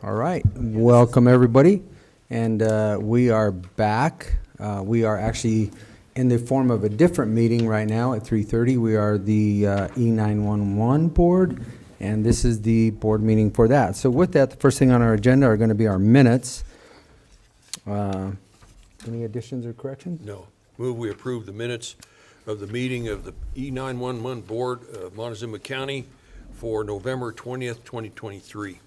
All right, welcome everybody, and we are back. We are actually in the form of a different meeting right now at 3:30. We are the E911 board, and this is the board meeting for that. So with that, the first thing on our agenda are going to be our minutes. Any additions or corrections? No. Move we approve the minutes of the meeting of the E911 Board of Montezuma County for November 20th, 2023.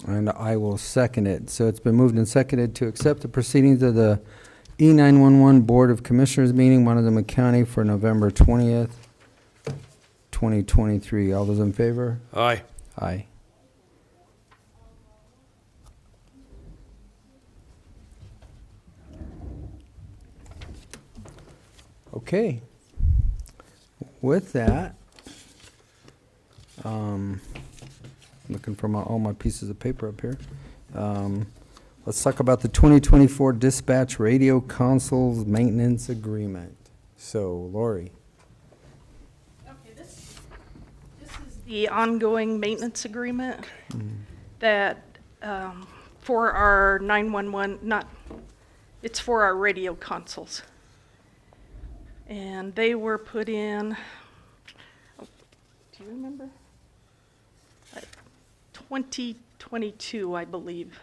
And I will second it. So it's been moved and seconded to accept the proceedings of the E911 Board of Commissioners meeting, Montezuma County, for November 20th, 2023. All those in favor? Aye. Aye. Okay. With that, looking for all my pieces of paper up here. Let's talk about the 2024 dispatch radio consoles maintenance agreement. So, Lori. Okay, this is the ongoing maintenance agreement that for our 911, it's for our radio consoles. And they were put in, do you remember? 2022, I believe,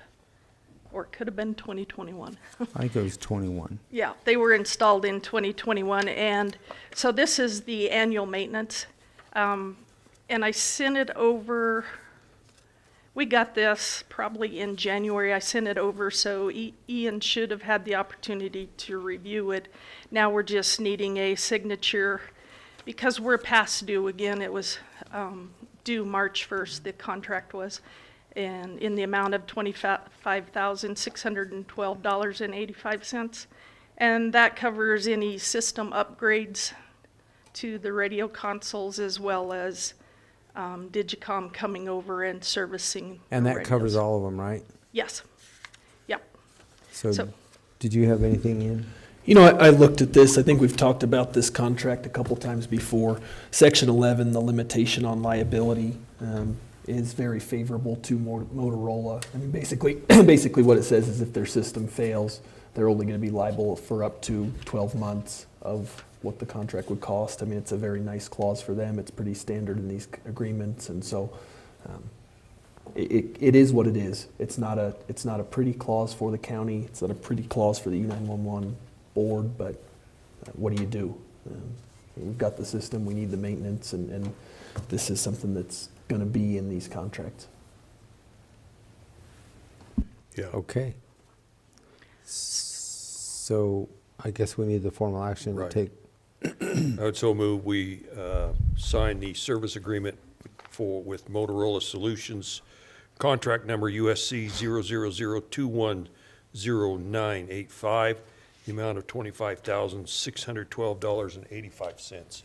or it could have been 2021. I think it was 21. Yeah, they were installed in 2021, and so this is the annual maintenance. And I sent it over, we got this probably in January. I sent it over, so Ian should have had the opportunity to review it. Now we're just needing a signature because we're past due again. It was due March 1st, the contract was, and in the amount of $25,612.85. And that covers any system upgrades to the radio consoles as well as Digicom coming over and servicing. And the that covers radios. all of them, right? Yes. Yep. So, So- did you have anything in? You know, I looked at this. I think we've talked about this contract a couple times before. Section 11, the limitation on liability, is very favorable to Motorola. I mean, basically what it says is if their system fails, they're only going to be liable for up to 12 months of what the contract would cost. I mean, it's a very nice clause for them. It's pretty standard in these agreements, and so it is what it is. It's not a pretty clause for the county. It's not a pretty clause for the E911 board, but what do you do? We've got the system, we need the maintenance, and this is something that's going to be in these contracts. Yeah. Okay. So, I guess we need the formal action to Right. take. I would so move we sign the service agreement with Motorola Solutions, contract number USC 000210985, the amount of $25,612.85.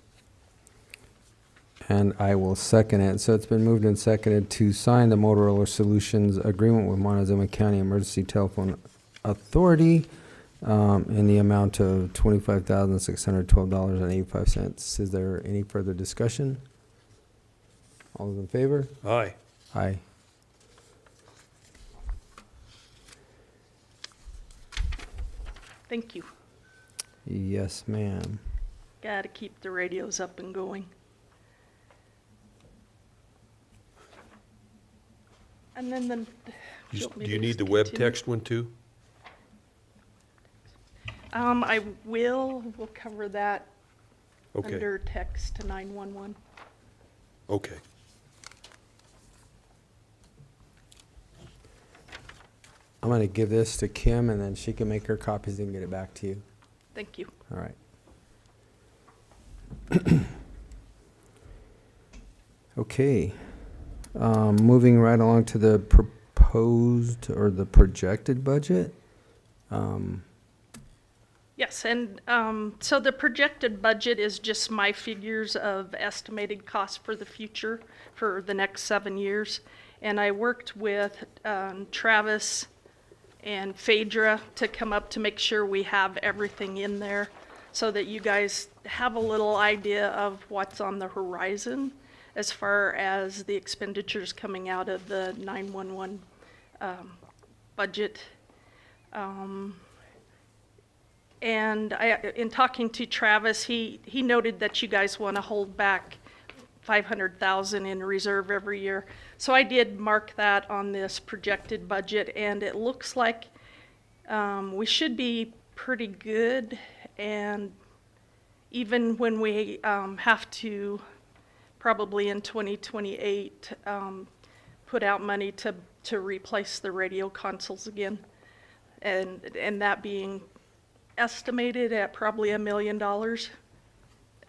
And I will second it. So it's been moved and seconded to sign the Motorola Solutions agreement with Montezuma County Emergency Telephone Authority in the amount of $25,612.85. Is there any further discussion? All those in favor? Aye. Aye. Thank you. Yes, ma'am. Got to keep the radios up and going. And then the. Do you need the web text one too? We'll cover that Okay. under text to 911. Okay. I'm going to give this to Kim, and then she can make her copies and get it back to you. Thank you. All right. Okay. Moving right along to the proposed or the projected budget. Yes, and so the projected budget is just my figures of estimated costs for the future for the next 7 years. And I worked with Travis and Phaedra to come up to make sure we have everything in there so that you guys have a little idea of what's on the horizon. as far as the expenditures coming out of the 911 budget. And in talking to Travis, he noted that you guys want to hold back 500,000 in reserve every year. So I did mark that on this projected budget, and it looks like we should be pretty good. And even when we have to, probably in 2028, put out money to replace the radio consoles again, and that being estimated at probably $1 million.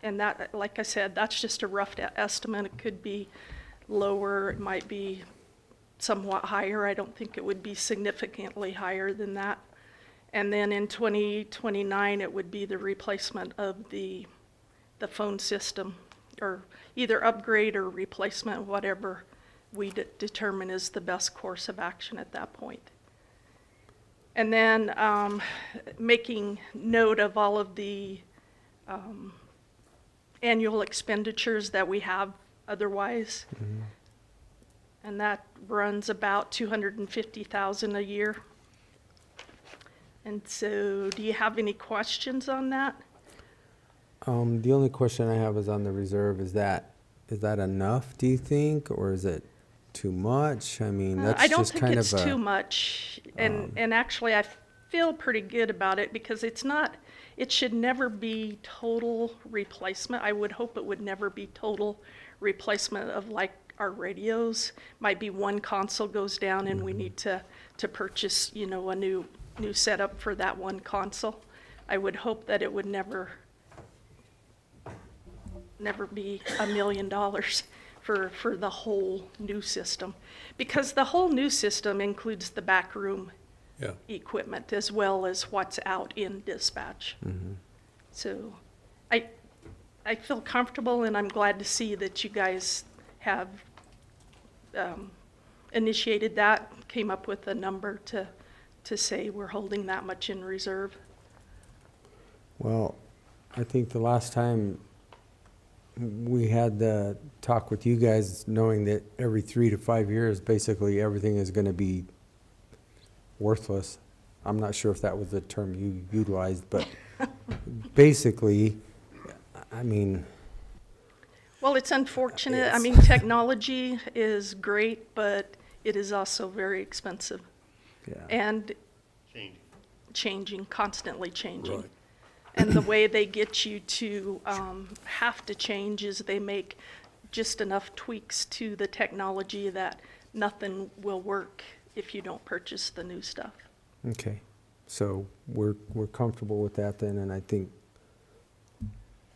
And that, like I said, that's just a rough estimate. It could be lower, it might be somewhat higher. I don't think it would be significantly higher than that. And then in 2029, it would be the replacement of the phone system, or either upgrade or replacement, whatever we determine is the best course of action at that point. And then making note of all of the annual expenditures that we have otherwise. Mm-hmm. And that runs about $250,000 a year. And so, do you have any questions on that? The only question I have is on the reserve. Is that enough, do you think, or is it too much? I mean, that's I don't just think kind it's of too much, and actually I feel pretty good about it, because it should never be total replacement. I would hope it would never be total replacement of, like, our radios. Might be one console goes down and we need to purchase, a new setup for that one console. I would hope that it would never be $1 million for the whole new system, because the whole new system includes the backroom equipment as well as what's out in dispatch. Mm-hmm. So I feel comfortable, and I'm glad to see that you guys have initiated that, came up with a number to say we're holding that much in reserve. Well, I think the last time we had the talk with you guys, knowing that every 3 to 5 years, basically everything is going to be worthless. I'm not sure if that was the term you utilized, but basically, I mean. Well, it's unfortunate. I mean, technology is great, but it is also very expensive. Yeah. And constantly changing. Right. And the way they get you to have to change is they make just enough tweaks to the technology that nothing will work if you don't purchase the new stuff. Okay, so we're comfortable with that then, and I think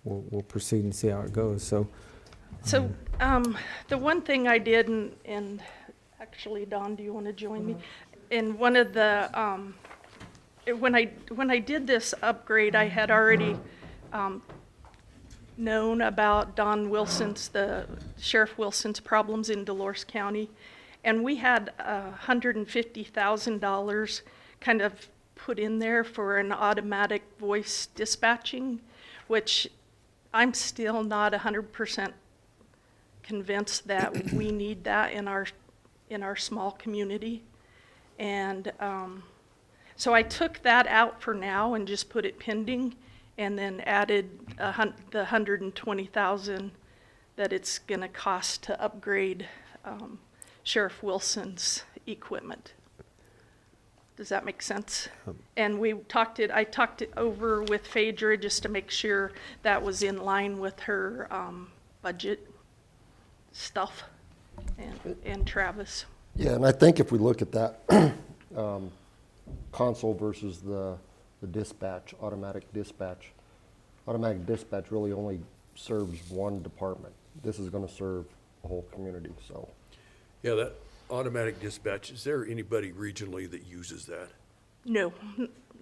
we'll proceed and see how it goes. So the one thing I did, and actually, Don, do you want to join me? In one of the when I did this upgrade, I had already known about the Sheriff Wilson's problems in Dolores County, and we had $150,000 kind of put in there for an automatic voice dispatching, which I'm still not 100% convinced that we need that in our small community. And so I took that out for now and just put it pending, and then added the $120,000 that it's going to cost to upgrade Sheriff Wilson's equipment. Does that make sense? And I talked it over with Phaedra just to make sure that was in line with her budget stuff, and Travis. Yeah, and I think if we look at that console versus the dispatch, automatic dispatch really only serves one department. This is going to serve the whole community, so. Yeah, that automatic dispatch, is there anybody regionally that uses that? No,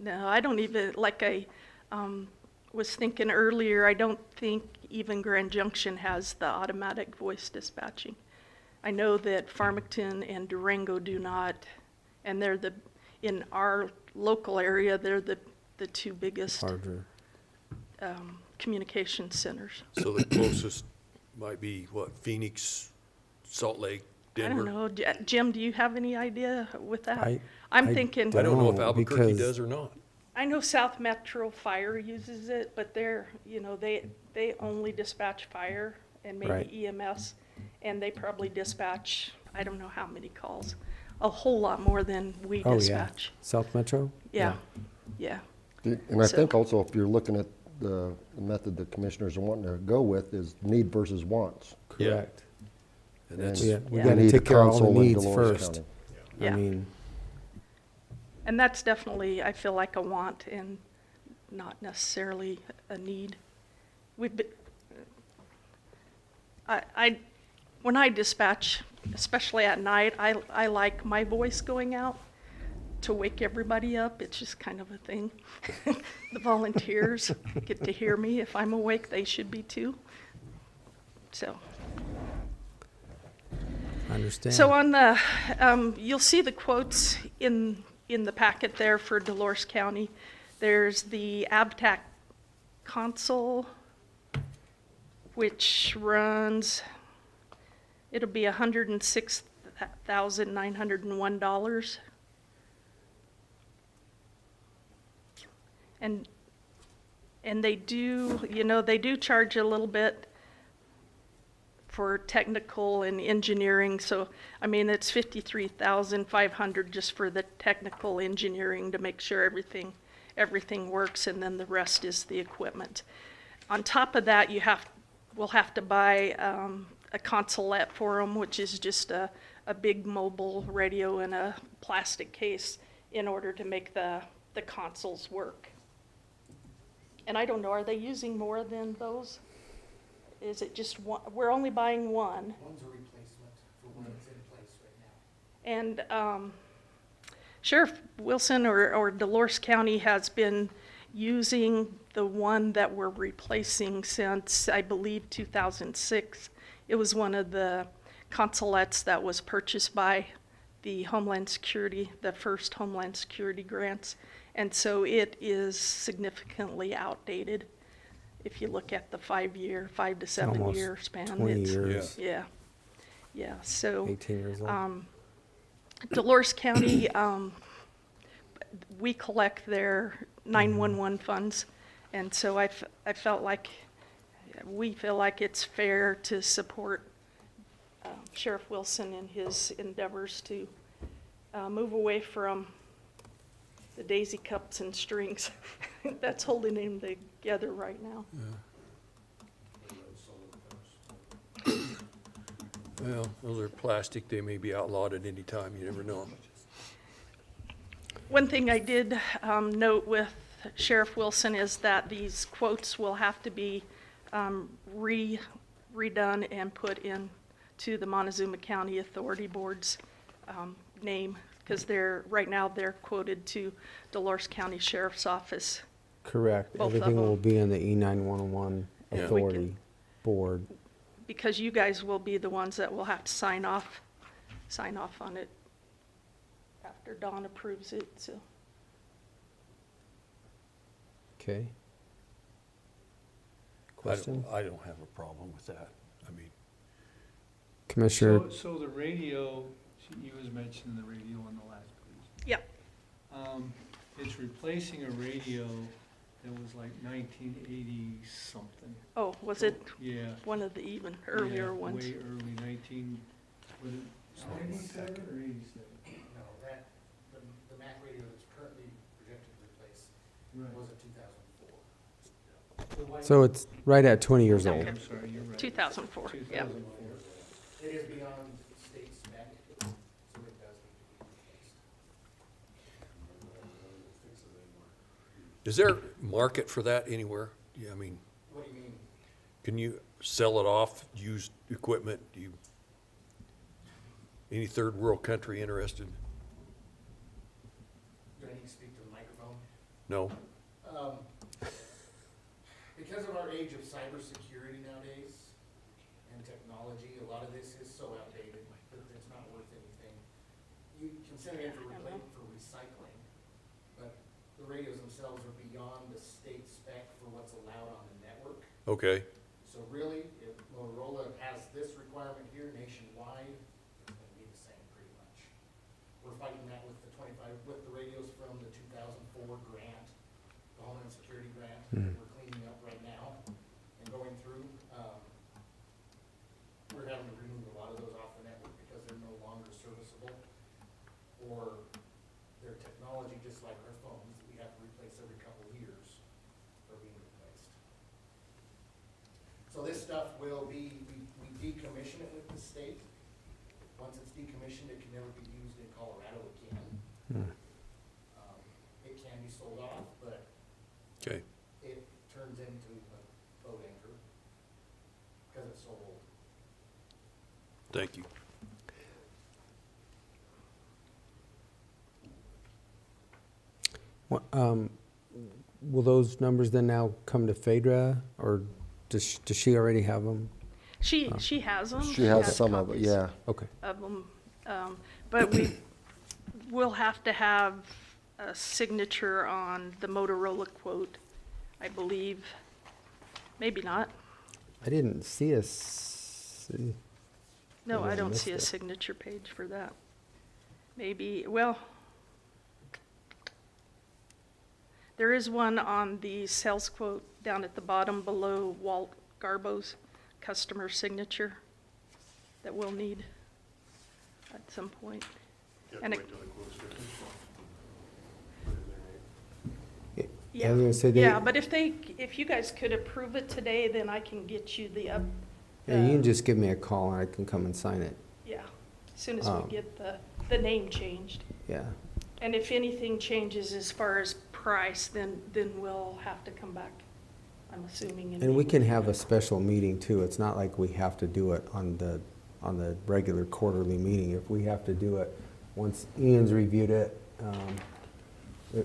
I don't even, like I was thinking earlier, I don't think even Grand Junction has the automatic voice dispatching. I know that Farmington and Durango do not, and they're in our local area, they're the two biggest larger. communication centers. So the closest might be, what, Phoenix, Salt Lake, I Denver? don't know. Jim, do you have any idea with that? I I'm thinking, I don't know if No, Albuquerque because- does or not. I know South Metro Fire uses it, but they're, you know, they only dispatch fire and maybe Right. EMS, and they probably dispatch, I don't know how many calls, a whole lot more than we Oh, yeah. dispatch. South Metro? Yeah, yeah. And I So- think also if you're looking at the method the commissioners are wanting to go with is need versus wants. Yeah. Correct. And that's, Yeah, we Yeah. gotta need a take care of all the console in needs Dolores first. County. I Yeah. mean, And that's definitely, I feel like a want and not necessarily a need. We've been, when I dispatch, especially at night, I like my voice going out to wake everybody up. It's just kind of a thing. The volunteers get to hear me. If I'm awake, they should be too. So. I understand. So on the, you'll see the quotes in the packet there for Dolores County. There's the ABTAC console, which runs, it'll be $106,901. And they do, you know, they do charge a little bit for technical and engineering, so, I mean, it's $53,500 just for the technical engineering to make sure everything works, and then the rest is the equipment. On top of that, we'll have to buy a consolette for them, which is just a big mobile radio in a plastic case in order to make the consoles work. And I don't know, are they using more than those? Is it just one? We're only buying one. One's a replacement for one that's in place right now. And Sheriff Wilson or Dolores County has been using the one that we're replacing since, I believe, 2006. It was one of the consolettes that was purchased by the Homeland Security, the first Homeland Security grants. And so it is significantly outdated. If you look at the 5 to 7 year Almost span. 20 it's- years, Yeah, so. 18 years old. Dolores County, we collect their 911 funds, and so I felt like, we feel like it's fair to support Sheriff Wilson in his endeavors to move away from the daisy cups and strings that's holding him together right now. well, those are plastic. They may be outlawed at any time. You never know. One thing I did note with Sheriff Wilson is that these quotes will have to be redone and put into the Montezuma County Authority Board's name, because right now they're quoted to Dolores County Sheriff's Office. Correct. both of Everything will them. be in the E911 Yeah. authority board. Because you guys will be the ones that will have to sign off on it after Dawn approves it, so. Okay. Question? I don't have a problem with that. I mean, Commissioner, So the radio, you was mentioning the radio on the last page. Yep. It's replacing a radio that was like 1980 something. Oh, was it Yeah. one of the even earlier Yeah, ones? Way early, was it 87 or 87? No, the Mac radio that's currently projected to replace Right. was a 2004. so it's right at 20 years old. Okay. I'm sorry, you're right. 2004, yeah. 2004. It is beyond state spec, so it does need to be replaced. is there a market for that anywhere? Yeah, I mean, What do you mean? can you sell it off, used equipment? Any third world country interested? Do I need to speak to the microphone? No? Because of our age of cybersecurity nowadays and technology, a lot of this is so outdated that it's not worth anything. You can send it in for recycling, but the radios themselves are beyond the state spec for what's allowed on the network. Okay, So really, if Motorola with the radios from the 2004 grant, the Homeland Security grant, Mhm. we're cleaning up right now and going through. We're having to remove a lot of those off the network because they're no longer serviceable, or their technology, just like our phones, that we have to replace every couple of years, are being replaced. So this stuff will be, we decommission it with the state. Once it's decommissioned, it can never be used in Colorado again. Hmm. It can be sold off, but Okay. it turns into a boat anchor because it's so old. Thank you. Will those numbers then now come to Phaedra, or does she already have them? She has them. She has some of it, yeah. Okay. Of them, but we'll have to have a signature on the Motorola quote, I believe. Maybe not. I didn't see a. No, Maybe I I don't missed see a it. signature page for that. Maybe, well, there is one on the sales quote down at the bottom below Walt Garbo's customer signature that we'll need at some point. And it- I was gonna say they- Yeah, but if you guys could approve it today, then I can get you the Yeah, you can just give me a call and I can come and sign it. yeah, as soon as Um, we get the name changed. Yeah. And if anything changes as far as price, then we'll have to come back, I'm assuming. And we can have a special meeting too. It's not like we have to do it on the regular quarterly meeting. If we have to do it, once Ian's reviewed it,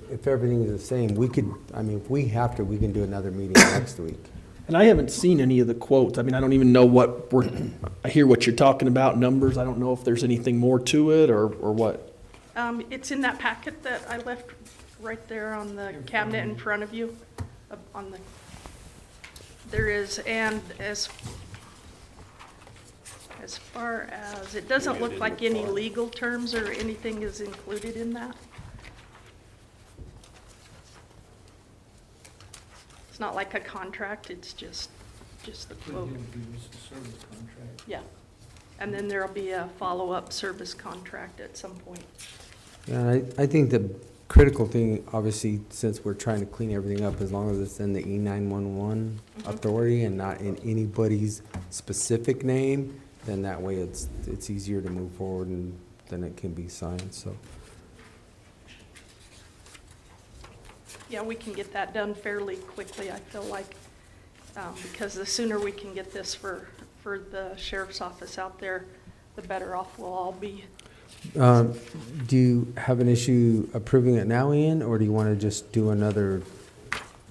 if everything is the same, we could, I mean, if we have to, we can do another meeting next week. And I haven't seen any of the quotes. I mean, I don't even know I hear what you're talking about, numbers. I don't know if there's anything more to it or what. It's in that packet that I left right there on the cabinet in front of you, there is, and as far as, it doesn't Maybe I look didn't like any reply. legal terms or anything is included in that. It's not like a contract, it's just the But quote. he'll give us a service contract. Yeah. And then there'll be a follow-up service contract at some point. Yeah, I think the critical thing, obviously, since we're trying to clean everything up, as long as it's in the E911 authority and not in anybody's specific name, then that way it's easier to move forward and then it can be signed, so. Yeah, we can get that done fairly quickly, I feel like, because the sooner we can get this for the sheriff's office out there, the better off we'll all be. Do you have an issue approving it now, Ian, or do you want to just do another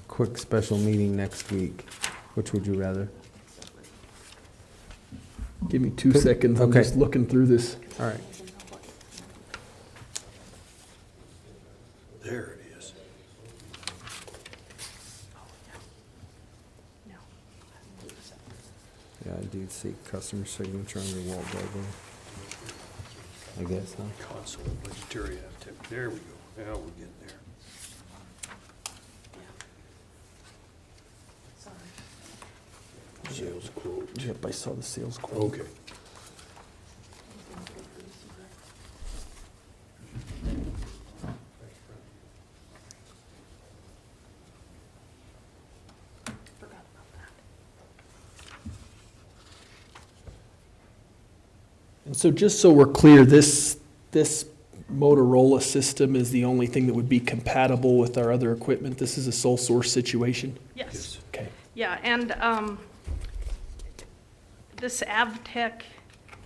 quick special meeting next week? Which would you rather? Give me 2 seconds. I'm Okay. just looking through this. All right. There it is. No. Yeah, I do see customer signature on your wall building. I guess, huh? Console budgetary activity. There we go. Now we're getting there. Sorry. Sales quote. Yep, I saw the sales quote. Okay. Forgot about that. And so just so we're clear, this Motorola system is the only thing that would be compatible with our other equipment? This is a sole source situation? Yes. Okay. Yeah, and this AvTech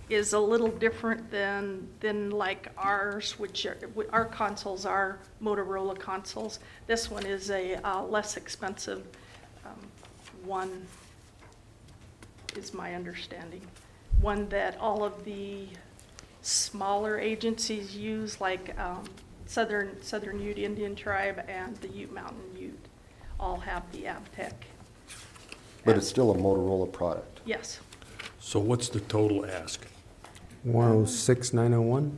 is a little different than like ours, which our consoles are Motorola consoles. This one is a less expensive one, is my understanding. One that all of the smaller agencies use, like Southern Ute Indian Tribe and the Ute Mountain Ute, all have the AvTech. But it's still a Motorola product. Yes. So what's the total ask? 106,901?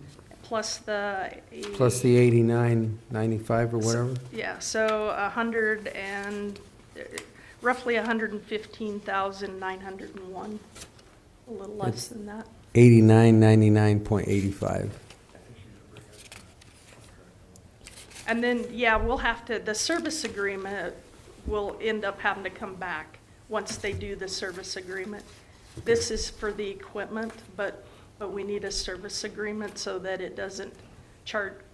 plus the. Plus the 89.95 or whatever? Yeah, so roughly 115,901, a little less than that. 89.99.85. And then, yeah, we'll have to, the service agreement will end up having to come back once they do the service agreement. This is for the equipment, but we need a service agreement so that it doesn't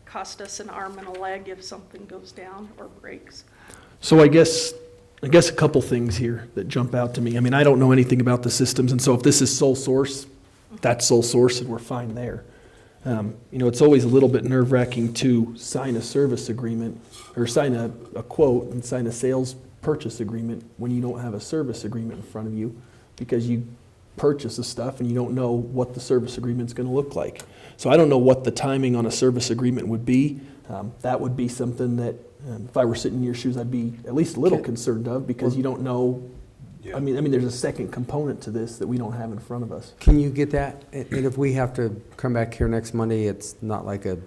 cost us an arm and a leg if something goes down or breaks. So I guess a couple things here that jump out to me. I mean, I don't know anything about the systems, and so if this is sole source, that's sole source and we're fine there. It's always a little bit nerve-wracking to sign a service agreement or sign a quote and sign a sales purchase agreement when you don't have a service agreement in front of you, because you purchase the stuff and you don't know what the service agreement's going to look like. So I don't know what the timing on a service agreement would be. That would be something that, if I were sitting in your shoes, I'd be at least a little concerned of, because you don't know. Yeah. I mean, there's a second component to this that we don't have in front of us. Can you get that? And if we have to come back here next Monday, it's not like a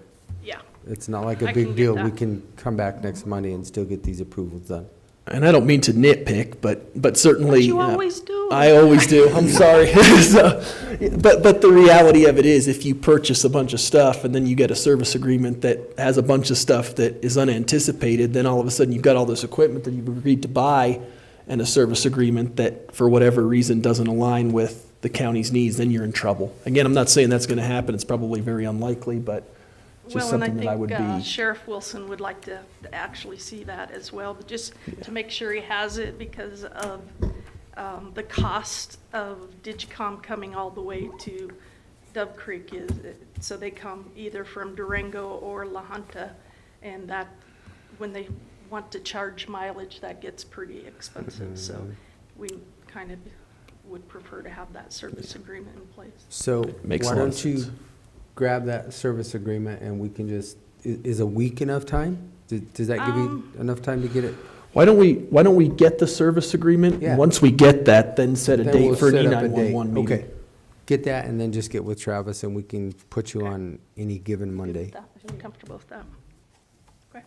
Yeah, big I can get deal. We that. can come back next Monday and still get these approvals done. And I don't mean to nitpick, but certainly. But you always do. I always do. I'm sorry. But the reality of it is, if you purchase a bunch of stuff and then you get a service agreement that has a bunch of stuff that is unanticipated, then all of a sudden you've got all this equipment that you've agreed to buy and a service agreement that, for whatever reason, doesn't align with the county's needs, then you're in trouble. Again, I'm not saying that's going to happen. It's probably very unlikely, but just something that I would Well, and I be. think Sheriff Wilson would like to actually see that as well, but just to make sure he has it because of the cost of Digicom coming all the way to Dove Creek so they come either from Durango or La Junta, and that, when they want to charge mileage, that gets pretty expensive, so we kind of would prefer to have that service agreement in place. So Makes why a lot of don't you sense. grab that service agreement and we can just, is a week enough time? Does that give you enough time to get it? Why don't we get the service agreement? Yeah. Once we get that, then set a Then date we'll for an set up a date. E911 meeting. Okay. Get that and then just get with Travis and we can put you on any given Monday. I'm comfortable with that. Okay,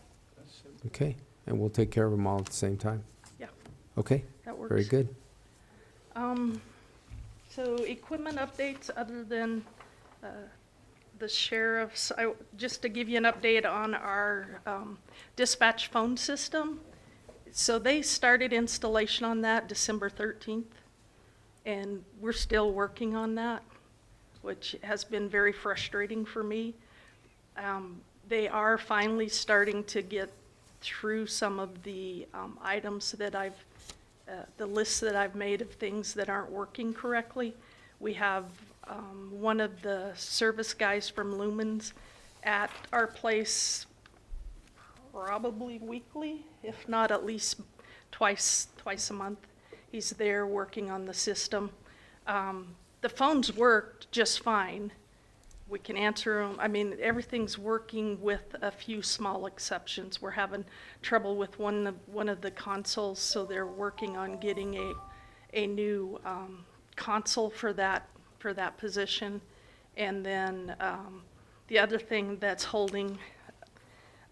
Okay, and we'll take care of them all at the same time. yeah, Okay, that works. very good. So equipment updates, other than the sheriff's, just to give you an update on our dispatch phone system. So they started installation on that December 13th, and we're still working on that, which has been very frustrating for me. They are finally starting to get through some of the items that the lists that I've made of things that aren't working correctly. We have one of the service guys from Lumens at our place probably weekly, if not at least twice a month. He's there working on the system. The phones worked just fine. We can answer them. I mean, everything's working with a few small exceptions. We're having trouble with one of the consoles, so they're working on getting a new console for that position. And then the other thing that's holding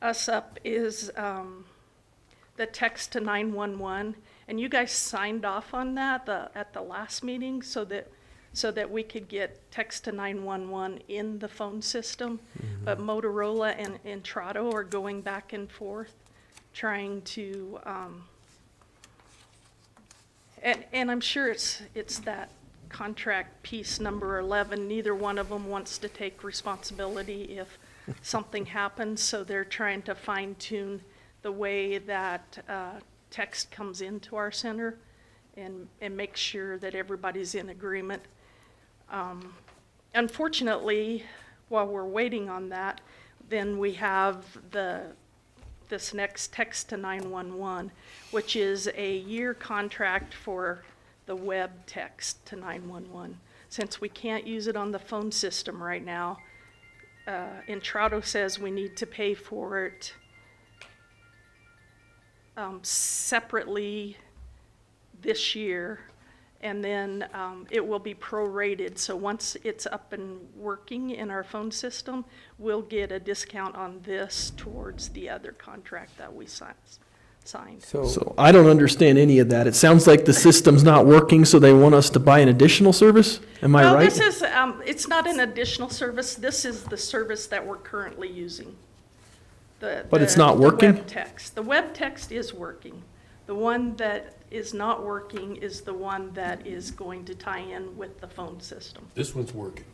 us up is the text to 911. And you guys signed off on that at the last meeting so that we could get text to 911 in the phone system. Mm-hmm. But Motorola and Intrado are going back and forth trying to, and I'm sure it's that contract piece number 11. Neither one of them wants to take responsibility if something happens, so they're trying to fine tune the way that text comes into our center and make sure that everybody's in agreement. Unfortunately, while we're waiting on that, then we have this next text to 911, which is a year contract for the web text to 911. Since we can't use it on the phone system right now, Intrado says we need to pay for it separately this year, And then it will be prorated, so once it's up and working in our phone system, we'll get a discount on this towards the other contract that we signed. So I don't understand any of that. It sounds like the system's not working, so they want us to buy an additional service? Am I Well, right? this is, it's not an additional service, this is the service that we're currently using. But it's not working? The web text. The web text is working. The one that is not working is the one that is going to tie in with the phone system. This one's working.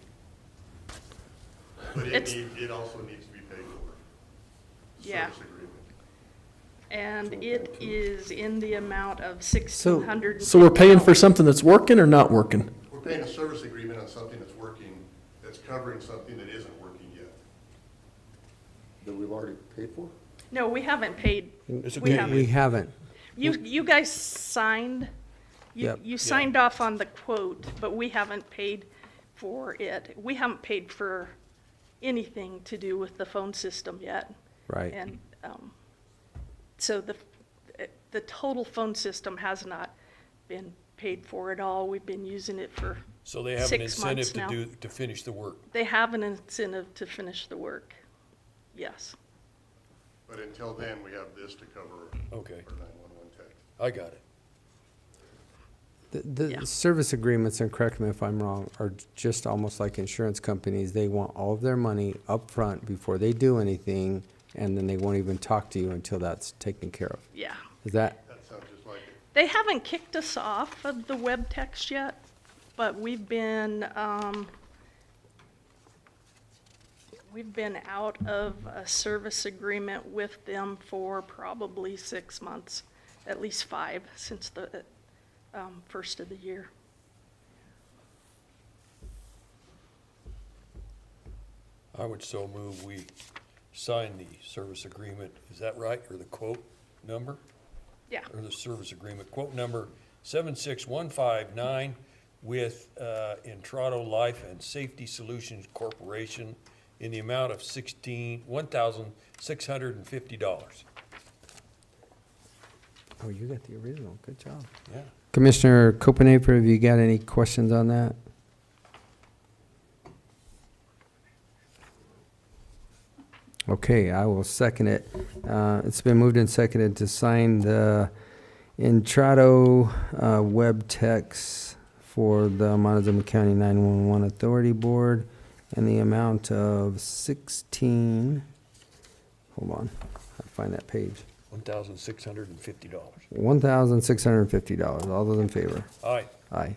But It's- it also needs to be paid for. Yeah. Service agreement. And it is in the amount of $1,650. So we're paying for something that's working or not working? We're paying a service agreement on something that's working, that's covering something that isn't working yet. That we've already paid for? No, we haven't paid. It's We okay. haven't. We haven't. You guys signed, Yep. you signed off on the quote, but we haven't paid for it. We haven't paid for anything to do with the phone system yet. Right. And so the total phone system has not been paid for at all. We've been using it for, So they have an 6 months incentive now. to finish the work. they have an incentive to finish the work. Yes. But until then, we have this to cover Okay, our 911 tech. I got it. The Yeah. service agreements, and correct me if I'm wrong, are just almost like insurance companies. They want all of their money up front before they do anything, and then they won't even talk to you until that's taken care of. Yeah. Is that, That sounds just like it. They haven't kicked us off of the web text yet, but we've been out of a service agreement with them for probably 6 months, at least 5 since the first of the year. I would so move we sign the service agreement, is that right, or the quote number? Yeah. Or the service agreement, quote number 76159 with Entrado Life and Safety Solutions Corporation in the amount of $1,650. oh, you got the original. Good job. Yeah. Commissioner Copenaper, have you got any questions on that? Okay, I will second it. It's been moved and seconded to sign the Entrado web text for the Montezuma County 911 Authority Board in the amount of hold on, I'll find that page. $1,650. $1,650. All those in favor? Aye. Aye.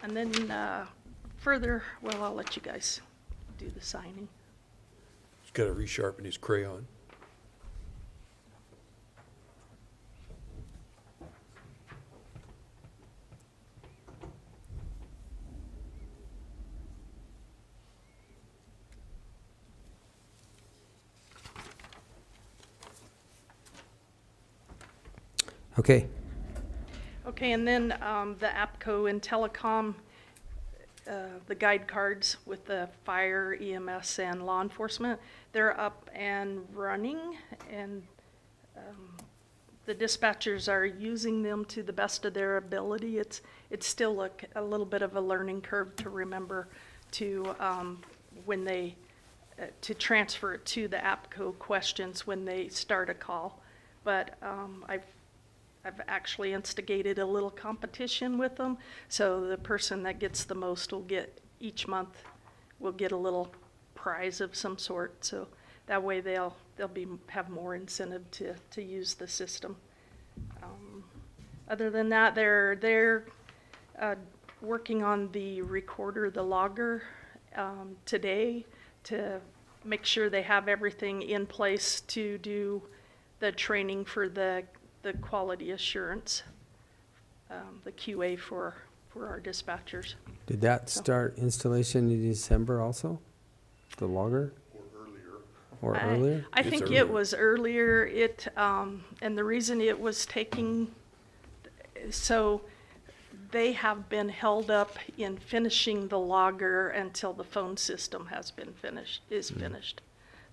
And then further, well, I'll let you guys do the signing. He's got to resharpen his crayon. Okay. Okay, and then the APCO and telecom, the guide cards with the fire, EMS, and law enforcement, they're up and running, and the dispatchers are using them to the best of their ability. It's still a little bit of a learning curve to remember to when they to transfer it to the APCO questions when they start a call. But I've actually instigated a little competition with them, so the person that gets the most will get, each month, will get a little prize of some sort, so that way they'll have more incentive to use the system. Other than that, they're working on the recorder, the logger, today to make sure they have everything in place to do the training for the quality assurance, the QA for our dispatchers. Did that start installation in December also? The logger? Or earlier? I It's think earlier. it was earlier, and the reason it was taking, so they have been held up in finishing the logger until the phone system has been finished.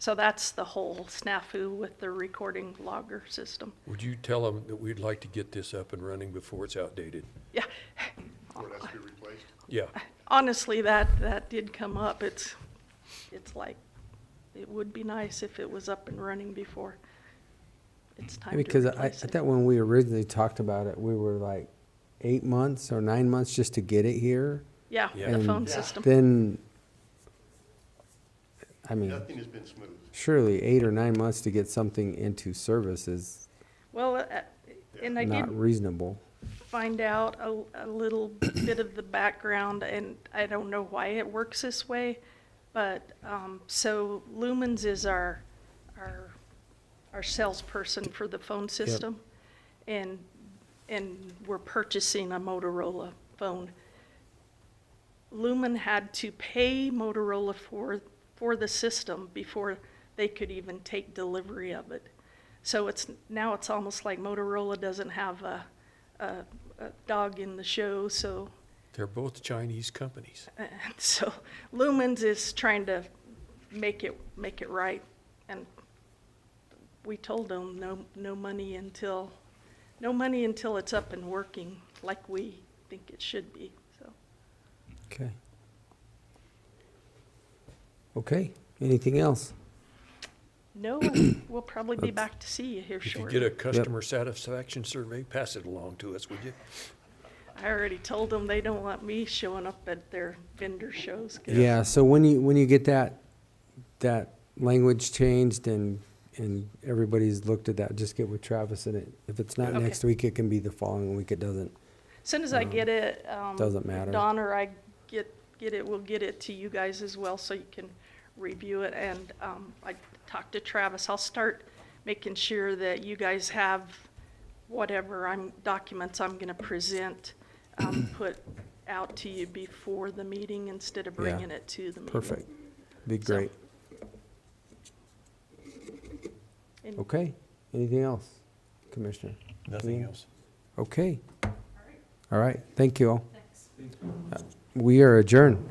So that's the whole snafu with the recording logger system. Would you tell them that we'd like to get this up and running before it's outdated? Yeah, Before it has to be replaced. Yeah, honestly, that did come up. It's like, it would be nice if it was up and running before it's time to Because I replace it. thought when we originally talked about it, we were like 8 months or 9 months just to get it here. Yeah, Yeah. the And phone system. Then, I mean, Nothing has been smooth. surely 8 or 9 months to get something into service is Well, and I not did reasonable. find out a little bit of the background, and I don't know why it works this way, but, so Lumens is our salesperson for the phone system, and we're purchasing a Motorola phone. Lumen had to pay Motorola for the system before they could even take delivery of it. So now it's almost like Motorola doesn't have a dog in the show, so they're both Chinese companies. so Lumens is trying to make it right, and we told them no money until it's up and working like we think it should be. So Okay. Okay, anything else? no, we'll probably be back to see you here If you shortly. get a customer satisfaction survey, pass it along to us, would you? I already told them they don't want me showing up at their vendor shows. 'Cause Yeah, so when you get that language changed and everybody's looked at that, just get with Travis, and if it's not Okay. next week, it can be the following week. It doesn't. As soon as I get it, Doesn't matter. Dawn or I get it, we'll get it to you guys as well, so you can review it. And I talked to Travis. I'll start making sure that you guys have whatever documents I'm going to present put out to you before the meeting instead of Yeah. bringing it to the meeting. Perfect. Be So- great. And- Okay, anything else, Commissioner? Nothing else. Okay. All right, thank you all. We are adjourned.